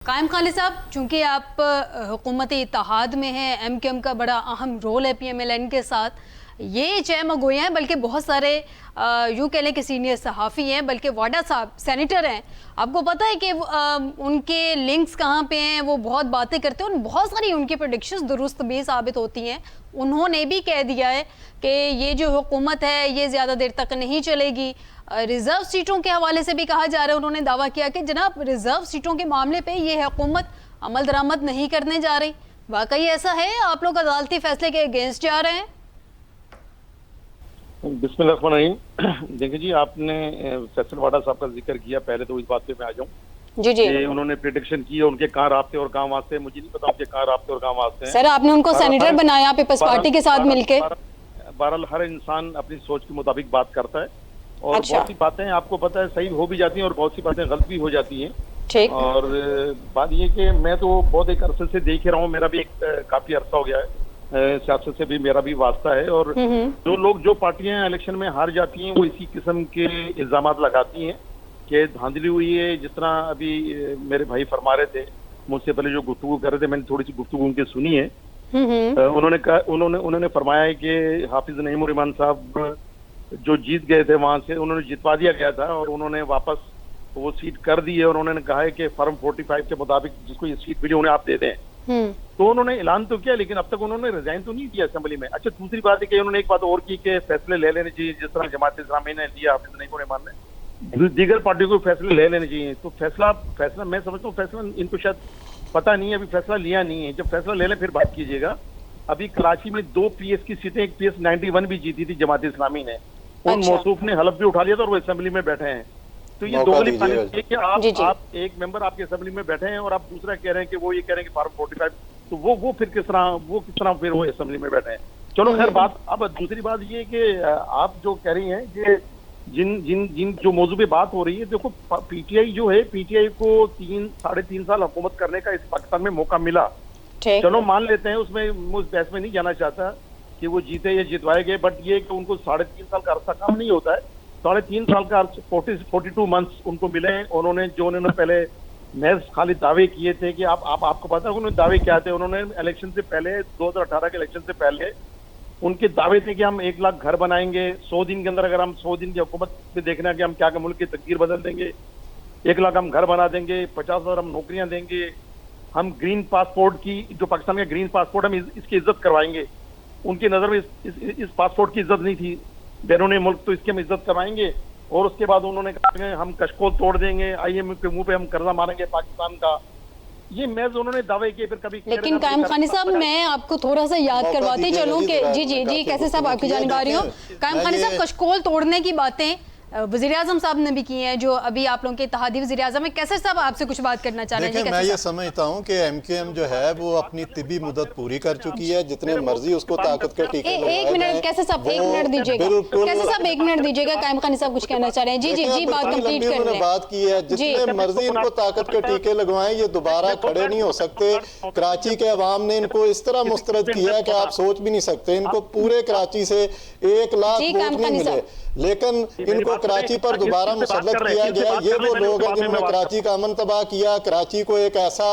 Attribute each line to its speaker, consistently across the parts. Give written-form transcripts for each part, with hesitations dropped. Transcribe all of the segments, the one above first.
Speaker 1: कायम खालिद साहब, चूंकि आप हुकूमती इत्तेहाद में हैं, MQM का बड़ा अहम रोल है PMLN के साथ, ये चैम गोया हैं, बल्कि बहुत सारे यूँ कह लें कि सीनियर सहाफ़ी हैं, बल्कि वाडा साहब सेनेटर हैं, आपको पता है कि उनके लिंक्स कहाँ पे हैं, वो बहुत बातें करते हैं और बहुत सारी उनकी प्रेडिक्शंस दुरुस्त भी साबित होती हैं। उन्होंने भी कह दिया है कि ये जो हुकूमत है ये ज़्यादा देर तक नहीं चलेगी। रिज़र्व सीटों के हवाले से भी कहा जा रहा है, उन्होंने दावा किया कि जनाब रिज़र्व सीटों के मामले पे ये हुकूमत अमल दरामद नहीं करने जा रही। वाकई ऐसा है? आप लोग अदालती फैसले के अगेंस्ट जा रहे हैं?
Speaker 2: बिस्मिल्लाहिर्रहमानिर्रहीम। देखिए जी, आपने फैसल वाडा साहब का जिक्र किया, पहले तो इस बात पे मैं आ जाऊं
Speaker 1: जी जी,
Speaker 2: उन्होंने प्रेडिक्शन की, उनके कहाँ रास्ते और कहाँ वास्ते, मुझे नहीं पता उनके कहाँ रास्ते और कहाँ वास्ते हैं।
Speaker 1: सर आपने उनको सेनेटर बनाया पीपल्स पार्टी के साथ मिलके।
Speaker 2: बहरहाल हर इंसान अपनी सोच के मुताबिक बात करता है और
Speaker 1: अच्छा।
Speaker 2: बहुत सी बातें आपको पता है सही हो भी जाती हैं और बहुत सी बातें गलत भी हो जाती हैं।
Speaker 1: ठीक।
Speaker 2: और बात ये कि मैं तो बहुत एक अरसे से देख ही रहा हूँ, मेरा भी एक काफी अरसा हो गया है, सियासत से भी मेरा भी वास्ता है। और जो लोग जो पार्टियां इलेक्शन में हार जाती हैं वो इसी किस्म के इल्जामात लगाती हैं कि धांधली हुई है। जिस तरह अभी मेरे भाई फरमा रहे थे, मुझसे पहले जो गुफ्तगू कर रहे थे, मैंने थोड़ी सी गुफ्तगू उनकी सुनी है। उन्होंने फरमाया है कि हाफिज नईम उर रहमान साहब जो जीत गए थे वहां से उन्होंने जितवा दिया गया था और उन्होंने वापस वो सीट कर दी है और उन्होंने कहा है कि फॉर्म 45 के मुताबिक जिसको ये सीट मिली उन्हें आप दे दें। तो उन्होंने ऐलान तो किया, लेकिन अब तक उन्होंने रिजाइन तो नहीं दिया असेंबली में। अच्छा, दूसरी बात है कि उन्होंने एक बात और की कि फैसले ले लेने चाहिए, जिस तरह जमात इस्लामी ने लिया, हाफिज नईम उर रहमान ने, दीगर पार्टियों को फैसले ले लेने चाहिए। तो फैसला मैं समझता हूँ फैसला इनको शायद पता नहीं है, अभी फैसला लिया नहीं है। जब फैसला ले लें फिर बात कीजिएगा। अभी कराची में 2 PS की सीटें, एक PS 91 भी जीती थी जमात इस्लामी ने, उन मौसूफ ने हलफ भी उठा लिया था और वो असेंबली में बैठे हैं। तो ये दोगली पानी है कि आप एक मेंबर आपके असेंबली में बैठे हैं और आप दूसरा कह रहे हैं कि वो ये कह रहे हैं कि फॉर्म 45, तो वो फिर किस तरह फिर वो असेंबली में बैठे हैं। चलो खैर बात। अब दूसरी बात ये कि आप जो कह रही हैं कि जिन जो मौजू पे बात हो रही है, देखो PTI जो है, PTI को 3-3.5 साल हुकूमत करने का इस पाकिस्तान में मौका मिला। चलो मान लेते हैं, उसमें उस बहस में नहीं जाना चाहता कि वो जीते या जितवाए गए, बट ये कि उनको 3.5 साल का अरसा कम नहीं होता है। 3.5 साल का 42 मंथ्स उनको मिले हैं। उन्होंने पहले महज खाली दावे किए थे कि आपको पता है उन्होंने दावे क्या थे। उन्होंने इलेक्शन से पहले, 2018 के इलेक्शन से पहले उनके दावे थे कि हम 1 लाख घर बनाएंगे 100 दिन के अंदर। अगर हम 100 दिन की हुकूमत पे देखना कि हम क्या मुल्क की तकदीर बदल देंगे। 1 लाख हम घर बना देंगे, 50,000 हम नौकरियां देंगे, हम ग्रीन पासपोर्ट की, जो पाकिस्तान का ग्रीन पासपोर्ट, हम इसकी इज्जत करवाएंगे। उनकी नजर में इस पासपोर्ट की इज्जत नहीं थी, बैरून मुल्क, तो इसकी हम इज्जत करवाएंगे। और उसके बाद उन्होंने कहा हम कशकोल तोड़ देंगे, IMF के मुंह पे हम कर्जा मारेंगे पाकिस्तान का। ये महज उन्होंने दावे किए, फिर कभी।
Speaker 1: लेकिन कायम खानी साहब, मैं आपको थोड़ा सा याद करवाते चलूं कि जी कैसे साहब आपकी जानिब आ रही हो। कायम खानी साहब, कशकोल तोड़ने की बातें वज़ीर आज़म साहब ने भी की हैं, जो अभी आप लोगों के इत्तेहादी वज़ीर आज़म है। कैसे साहब आपसे कुछ बात करना चाह रहे हैं?
Speaker 3: मैं ये समझता हूँ कि MQM जो है वो अपनी तिबी मुद्दत पूरी कर चुकी है, जितने मर्जी उसको ताकत के टीके।
Speaker 1: एक मिनट कैसे साहब, एक मिनट दीजिएगा, कैसे साहब एक मिनट दीजिएगा। कायम खानी साहब कुछ कहना चाह रहे हैं? जी बात कंप्लीट कर लें।
Speaker 3: बात की है, जितने मर्जी इनको ताकत के टीके लगवाएं, ये दोबारा खड़े नहीं हो सकते। कराची के अवाम ने इनको इस तरह मुस्तरद किया है कि आप सोच भी नहीं सकते। इनको पूरे कराची से 1 लाख वोट नहीं मिले, लेकिन इनको कराची पर दोबारा मुसल्लत किया गया। ये वो लोग हैं जिन्होंने कराची का अमन तबाह किया, कराची को एक ऐसा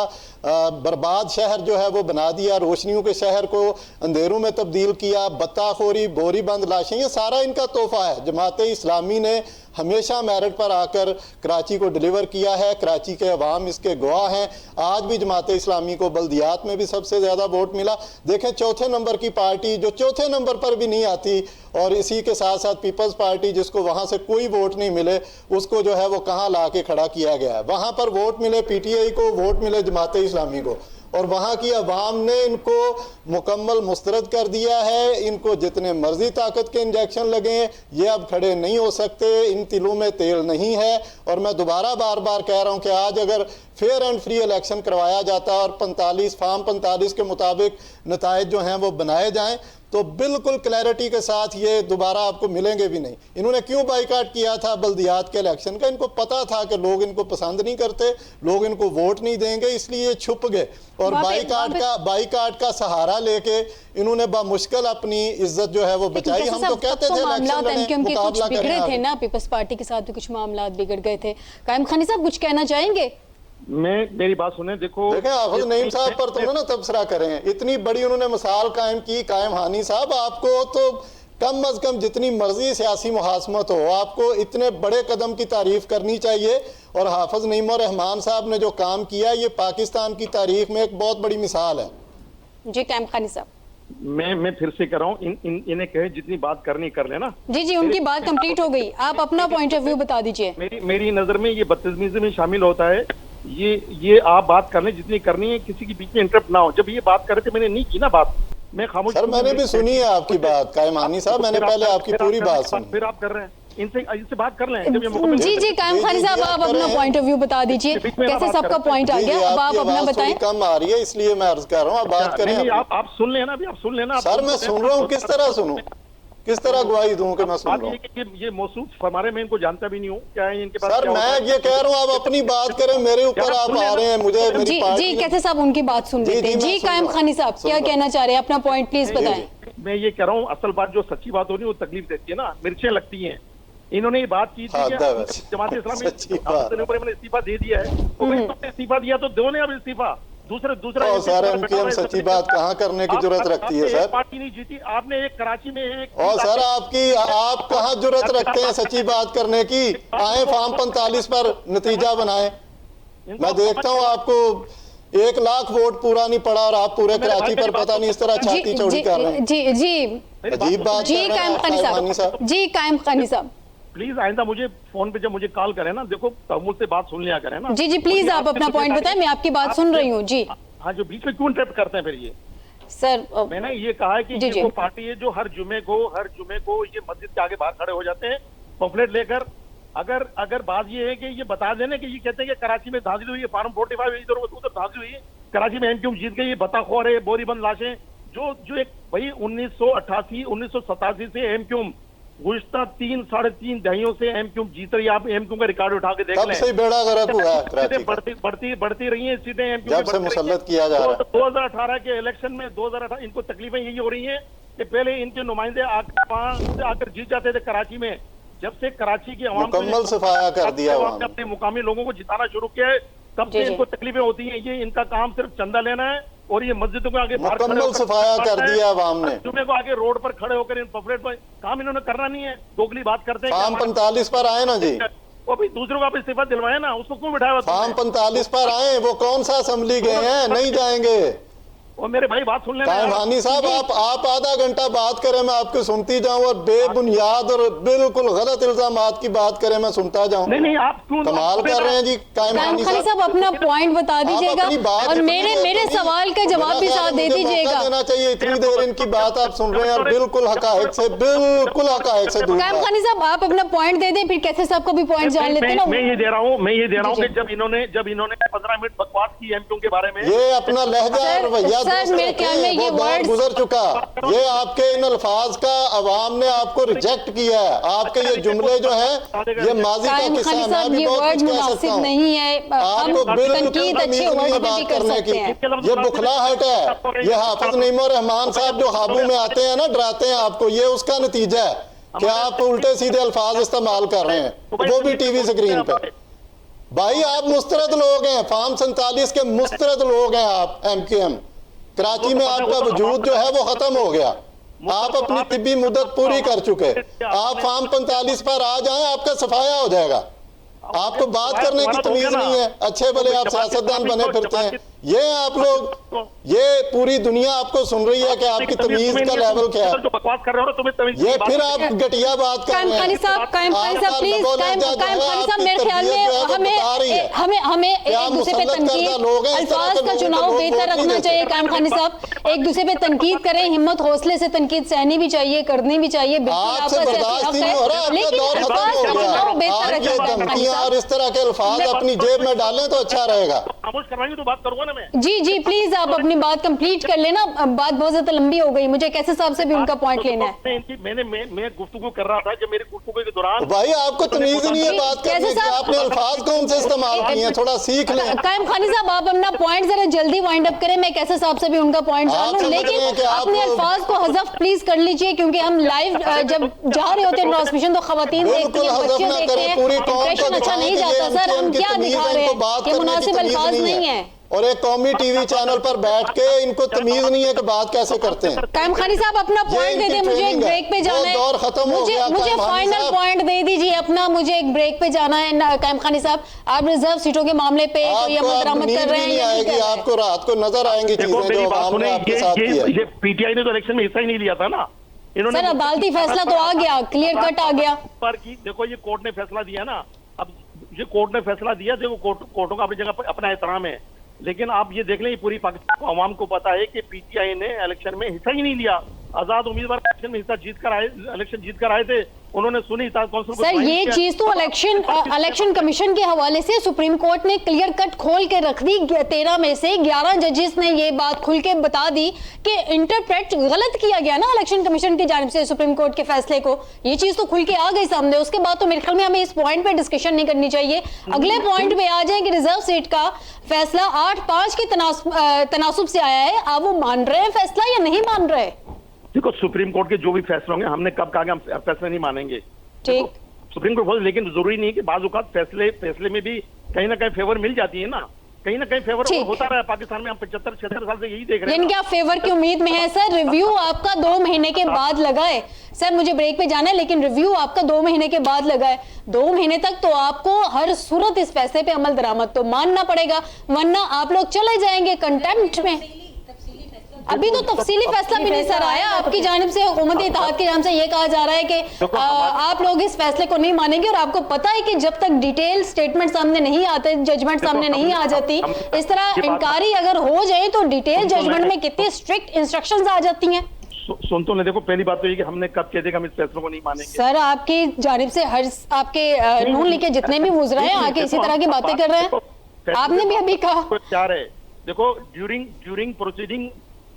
Speaker 3: बर्बाद शहर जो है वो बना दिया, रोशनियों के शहर को अंधेरों में तब्दील किया, बत्ताखोरी, बोरी बंद लाशें, ये सारा इनका तोहफा है। जमात इस्लामी ने हमेशा मेरिट पर आकर कराची को डिलीवर किया है, कराची के अवाम इसके गवाह हैं। आज भी जमात इस्लामी को बल्दियात में भी सबसे ज़्यादा वोट मिला। देखें, चौथे नंबर की पार्टी जो चौथे नंबर पर भी नहीं आती, और इसी के साथ साथ पीपल्स पार्टी जिसको वहाँ से कोई वोट नहीं मिले, उसको जो है वो कहाँ ला के खड़ा किया गया है। वहाँ पर वोट मिले PTI को, वोट मिले जमात इस्लामी को, और वहाँ की अवाम ने इनको मुकम्मल मुस्तरद कर दिया है। इनको जितने मर्जी ताकत के इंजेक्शन लगे, ये अब खड़े नहीं हो सकते, इन तिलों में तेल नहीं है। और मैं दोबारा बार बार कह रहा हूँ कि आज अगर फेयर एंड फ्री इलेक्शन करवाया जाता और 45 फार्म 45 के मुताबिक नताइज जो हैं वो बनाए जाएं, तो बिल्कुल क्लैरिटी के साथ ये दोबारा आपको मिलेंगे भी नहीं। इन्होंने क्यों बाइकाट किया था बल्दियात के इलेक्शन का? इनको पता था कि लोग इनको पसंद नहीं करते, लोग इनको वोट नहीं देंगे, इसलिए छुप गए और बाइकाट का सहारा लेके इन्होंने बामुश्किल अपनी इज्जत जो है वो बचाई। हम तो कहते थे इलेक्शन
Speaker 1: बिगड़े थे ना, पीपल्स पार्टी के साथ भी कुछ मामला बिगड़ गए थे। कायम खानी साहब कुछ कहना चाहेंगे?
Speaker 2: मेरी बात सुने, देखो
Speaker 3: देखें हाफिज नईम साहब पर तो ना तबसरा करें, इतनी बड़ी उन्होंने मिसाल कायम की कायम हानी साहब, आपको तो कम अज कम जितनी मर्जी सियासी मुहासमत हो आपको इतने बड़े कदम की तारीफ करनी चाहिए। और हाफिज नईम और रहमान साहब ने जो काम किया ये पाकिस्तान की तारीख में एक बहुत बड़ी मिसाल है।
Speaker 1: जी कायम खानी साहब,
Speaker 2: मैं फिर से कर रहा हूँ, इन्हें कहे जितनी बात करनी कर लेना।
Speaker 1: जी उनकी बात कंप्लीट हो गई, आप अपना पॉइंट ऑफ व्यू बता दीजिए।
Speaker 2: मेरी नजर में ये बदतमीजी में शामिल होता है। ये आप बात कर लें जितनी करनी है, किसी के बीच में इंटरप्ट ना हो। जब ये बात कर रहे थे मैंने नहीं की ना बात, मैं खामोश।
Speaker 3: सर मैंने भी सुनी है आपकी बात कायम हानी साहब, मैंने पहले आपकी पूरी बात सुनी।
Speaker 2: फिर आप कर रहे हैं, इनसे बात कर लें।
Speaker 1: जी कायम खानी साहब, आप अपना पॉइंट ऑफ व्यू बता दीजिए, कैसे सबका पॉइंट आ गया, अब आप अपना बताएं।
Speaker 3: कम आ रही है इसलिए मैं अर्ज कर रहा हूँ, आप बात करें।
Speaker 2: आप सुन लेना, अभी आप सुन लेना।
Speaker 3: सर मैं सुन रहा हूँ, किस तरह सुनूं, किस तरह गवाही दूं कि मैं सुन रहा हूँ।
Speaker 2: ये मौसूफ हमारे में इनको जानता भी नहीं हूँ, क्या है इनके पास।
Speaker 3: सर मैं ये कह रहा हूँ आप अपनी बात करें, मेरे ऊपर आप आ रहे हैं। मुझे
Speaker 1: जी कैसे साहब उनकी बात सुन लेते हैं। जी कायम खानी साहब क्या कहना चाह रहे हैं, अपना पॉइंट प्लीज बताएं।
Speaker 2: मैं ये कह रहा हूँ, असल बात जो सच्ची बात होनी वो तकलीफ देती है ना, मिर्चें लगती हैं। इन्होंने ये बात की थी जमात इस्लामी इस्तीफा दे दिया है, इस्तीफा दिया तो दो ने अब इस्तीफा दूसरा
Speaker 3: सर एमकेएम सच्ची बात कहाँ करने की जरूरत रखती है सर।
Speaker 2: पार्टी नहीं जीती आपने, एक कराची में एक।
Speaker 3: और सर आप कहाँ जरूरत रखते हैं सच्ची बात करने की। आए फॉर्म 45 पर नतीजा बनाए। मैं देखता हूँ आपको 1 लाख वोट पूरा नहीं पड़ा और आप पूरे कराची पर पता नहीं इस तरह छाती चौड़ी कर रहे हैं।
Speaker 1: जी
Speaker 3: अजीब बात।
Speaker 1: जी कायम खानी साहब
Speaker 2: प्लीज आइंदा मुझे फोन पे जब मुझे कॉल करें ना, देखो तमुल से बात सुन लिया करें ना।
Speaker 1: जी प्लीज आप अपना पॉइंट बताएं, मैं आपकी बात सुन रही हूँ। जी
Speaker 2: हाँ, जो बीच में क्यों इंटरप्ट करते हैं फिर ये
Speaker 1: सर।
Speaker 2: मैंने ये कहा है कि ये वो पार्टी है जो हर जुमे को ये मस्जिद के आगे बाहर खड़े हो जाते हैं पम्फलेट लेकर। अगर बात ये है कि ये बता देने कि ये कहते हैं कि कराची में धांधली हुई है, फार्म 45 इधर उधर धांधली हुई है, कराची में एमक्यूएम जीत गई, ये बताखोर है, बोरीबंद लाशें। जो एक भाई 1988 1987 से एमक्यूएम गुज़श्ता 3-3.5 दहाइयों से एमक्यूएम जीत रही है। आप एमक्यूएम का रिकॉर्ड उठा के देख लें,
Speaker 3: सबसे बड़ा गलत हुआ है।
Speaker 2: बढ़ती रही हैं सीटें एमक्यूएम
Speaker 3: जब से मुसल्लत किया जा रहा है।
Speaker 2: 2018 के इलेक्शन में 2018 इनको तकलीफें यही हो रही हैं कि पहले इनके नुमाइंदे आकर जीत जाते थे कराची में। जब से कराची की अवाम
Speaker 3: मुकम्मल सफाया कर दिया,
Speaker 2: अपने मुकामी लोगों को जिताना शुरू किया है, तब से इनको तकलीफें होती हैं। ये इनका काम सिर्फ चंदा लेना है और ये मस्जिदों को आगे
Speaker 3: मुकम्मल सफाया कर दिया अवाम ने।
Speaker 2: जुमे को आगे रोड पर खड़े होकर इन पम्फलेट पर काम इन्होंने करना नहीं है, दोगली बात करते हैं।
Speaker 3: फॉर्म 45 पर आए ना जी,
Speaker 2: वो भी दूसरों का इस्तीफा दिलवाए ना, उसको क्यों बिठाया?
Speaker 3: फॉर्म 45 पर आए, वो कौन सा असेंबली गए हैं, नहीं जाएंगे।
Speaker 2: और मेरे भाई बात सुन लेना।
Speaker 3: कायम हानी साहब आप आधा घंटा बात करें, मैं आपको सुनती जाऊं और बेबुनियाद और बिल्कुल गलत इल्जामात की बात करें, मैं सुनता जाऊं।
Speaker 2: नहीं आप क्यों
Speaker 3: कमाल कर रहे हैं जी। कायम हानी
Speaker 1: साहब अपना पॉइंट बता दीजिएगा और मेरे सवाल का जवाब भी साथ दे दीजिएगा।
Speaker 3: देना चाहिए, इतनी देर इनकी बात आप सुन रहे हैं और बिल्कुल हकायक से दूर।
Speaker 1: कायम खानी साहब आप अपना पॉइंट दे दें, फिर कैसे साहब को भी पॉइंट जान लेते हैं ना।
Speaker 2: मैं ये दे रहा हूँ कि जब इन्होंने 15 मिनट बकवास की एमक्यूएम के बारे में,
Speaker 3: ये अपना लहजा रवैया
Speaker 1: मेरे ख्याल में ये वर्ड
Speaker 3: गुजर चुका। ये आपके इन अल्फाज का अवाम ने आपको रिजेक्ट किया है। आपके ये जुमले जो है ये माजी का किस्सा है। मैं भी बहुत कुछ कह सकता हूं,
Speaker 1: नहीं है
Speaker 3: आपको बिल्कुल अच्छे वर्ड बात करने की ये बुखलाहट है। ये हाफिज नईम और रहमान साहब जो काबू में आते हैं ना, डराते हैं आपको, ये उसका नतीजा है कि आप उल्टे सीधे अल्फाज इस्तेमाल कर रहे हैं, वो भी टीवी स्क्रीन पे। भाई आप मुस्तरद लोग हैं, फॉर्म 47 के मुस्तरद लोग हैं आप। एमक्यूएम कराची में आपका वजूद जो है वो खत्म हो गया, आप अपनी तिब्बी मुद्दत पूरी कर चुके। आप फॉर्म 45 पर आ जाएं, आपका सफाया हो जाएगा। आपको बात करने की तमीज नहीं है, अच्छे भले आप सियासतदान बने फिरते हैं। ये आप लोग, ये पूरी दुनिया आपको सुन रही है कि आपकी तमीज का लेवल क्या है।
Speaker 2: बकवास कर रहे हो तुम,
Speaker 3: ये फिर आप घटिया बात कर रहे हैं।
Speaker 1: कायम खानी साहब प्लीज, कायम खानी साहब मेरे ख्याल में हमें एक दूसरे पे तनकीद, अल्फाज का चुनाव बेहतर रखना चाहिए। कायम खानी साहब एक दूसरे पे तनकीद करें, हिम्मत हौसले से तनकीद सहनी भी चाहिए, करनी भी चाहिए।
Speaker 3: और इस तरह के अल्फाज अपनी जेब में डालें तो अच्छा रहेगा।
Speaker 2: खामोश करवाएंगे तो बात करूंगा ना। मैं?
Speaker 1: जी प्लीज आप अपनी बात कंप्लीट कर लेना, बात बहुत ज्यादा लंबी हो गई, मुझे कैसे साहब से भी उनका पॉइंट लेना है।
Speaker 2: मैं गुफ्तगू कर रहा था, जब मेरी गुफ्तगू के दौरान
Speaker 3: भाई आपको तमीज नहीं है बात करने की, आपने अल्फाज कौन से इस्तेमाल किए हैं, थोड़ा सीख लें।
Speaker 1: कायम खानी साहब आप अपना पॉइंट जरा जल्दी वाइंड अप करें, मैं कैसे साहब से भी उनका पॉइंट जान लूं, लेकिन अपने अल्फाज को हज़फ प्लीज कर लीजिए, क्योंकि हम लाइव जब जा रहे होते हैं ट्रांसमिशन तो खवातीन देखती हैं, बच्चे देखते हैं, इंप्रेशन अच्छा नहीं जाता। सर हम क्या दिखा रहे हैं, ये मुनासिब अल्फाज नहीं है।
Speaker 3: और एक कौमी टीवी चैनल पर बैठ के इनको तमीज नहीं है कि बात कैसे करते हैं।
Speaker 1: कायम खानी साहब अपना पॉइंट दे दे, मुझे एक ब्रेक पे जाना है,
Speaker 3: दौर खत्म हो गया।
Speaker 1: मुझे फाइनल पॉइंट दे दीजिए अपना, मुझे एक ब्रेक पे जाना है। कायम खानी साहब आप रिजर्व सीटों के मामले पे कोई अमल दरामद कर रहे हैं या नहीं कर रहे हैं?
Speaker 3: आपको रात को नजर आएंगी चीजें जो आवाम ने आपके साथ की है।
Speaker 2: ये पीटीआई ने तो इलेक्शन में हिस्सा ही नहीं लिया था ना।
Speaker 1: सर अदालती फैसला तो आ गया, क्लियर कट आ गया
Speaker 2: पर कि देखो ये कोर्ट ने फैसला दिया ना, अब ये कोर्ट ने फैसला दिया, देखो कोर्टों का अपनी जगह पर अपना एहतराम है, लेकिन आप ये देख लें ये पूरी पाकिस्तान को आवाम को पता है कि पीटीआई ने इलेक्शन में हिस्सा ही नहीं लिया। आजाद उम्मीदवार इलेक्शन में हिस्सा इलेक्शन जीत कर आए थे, उन्होंने सुनी
Speaker 1: सर ये चीज तो इलेक्शन कमीशन के हवाले से सुप्रीम कोर्ट ने क्लियर कट खोल के रख दी। 13 में से 11 जजेस ने ये बात खुल के बता दी कि इंटरप्रेट गलत किया गया ना इलेक्शन कमीशन की जानिब से सुप्रीम कोर्ट के फैसले को, ये चीज तो खुल के आ गई सामने। उसके बाद तो मेरे ख्याल में हमें इस पॉइंट पे डिस्कशन नहीं करनी चाहिए, अगले पॉइंट पे आ जाए कि रिजर्व सीट का फैसला 8-5 के तनासुब से आया है। आप वो मान रहे हैं फैसला या नहीं मान रहे?
Speaker 2: देखो सुप्रीम कोर्ट के जो भी फैसले होंगे, हमने कब कहा कि हम फैसले नहीं मानेंगे,
Speaker 1: ठीक
Speaker 2: सुप्रीम कोर्ट बोले, लेकिन जरूरी नहीं कि बाज़ औक़ात फैसले में भी कहीं ना कहीं फेवर मिल जाती है ना, कहीं ना कहीं फेवर होता रहा है पाकिस्तान में। हम 75-76 साल से यही देख रहे हैं।
Speaker 1: लेकिन क्या फेवर की उम्मीद में है? सर रिव्यू आपका 2 महीने के बाद लगा है। सर मुझे ब्रेक पे जाना है, लेकिन रिव्यू आपका 2 महीने के बाद लगा है। 2 महीने तक तो आपको हर सूरत इस फैसले पे अमल दरामद तो मानना पड़ेगा, वरना आप लोग चले जाएंगे कंटेम्प्ट में। अभी तो तफसीली फैसला भी नहीं सर आया आपकी जानिब से, हुकूमत इत्तेहाद की जानिब से ये कहा जा रहा है कि आप लोग इस फैसले को नहीं मानेंगे, और आपको पता है कि जब तक डिटेल स्टेटमेंट सामने नहीं आते, जजमेंट सामने नहीं आ जाती, इस तरह इंक्वायरी अगर हो जाए तो डिटेल जजमेंट में कितनी स्ट्रिक्ट इंस्ट्रक्शंस आ जाती हैं।
Speaker 2: सुन तो देखो, पहली बात तो ये कि हमने कब कह दिया कि हम इस फैसले को नहीं मानेंगे।
Speaker 1: सर आपकी जानिब से हर आपके नून लीग के जितने भी मुजरा हैं आके इसी तरह की बातें कर रहे हैं, आपने भी अभी कहा।
Speaker 2: क्या है देखो, ड्यूरिंग प्रोसीडिंग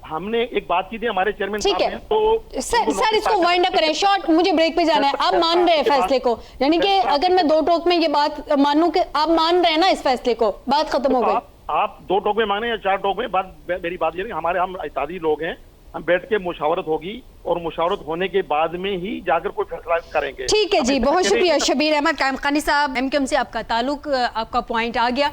Speaker 2: हमने एक बात की थी हमारे चेयरमैन
Speaker 1: ठीक है तो सर इसको वाइंड अप करें, शॉर्ट मुझे ब्रेक पे जाना है। आप मान रहे हैं फैसले को, यानी कि अगर मैं 2 टोक में ये बात मानूं कि आप मान रहे हैं ना इस फैसले को, बात खत्म हो गई।
Speaker 2: आप 2 टोक में माने या 4 टोक में, मेरी बात ये है कि हम इत्तेहादी लोग हैं, हम बैठ के मुशावरत होगी और मुशावरत होने के बाद में ही जाकर कोई फैसला करेंगे।
Speaker 1: ठीक है जी, बहुत शुक्रिया शबीर अहमद। कायम खानी साहब, एमकेएम से आपका ताल्लुक, आपका पॉइंट आ गया।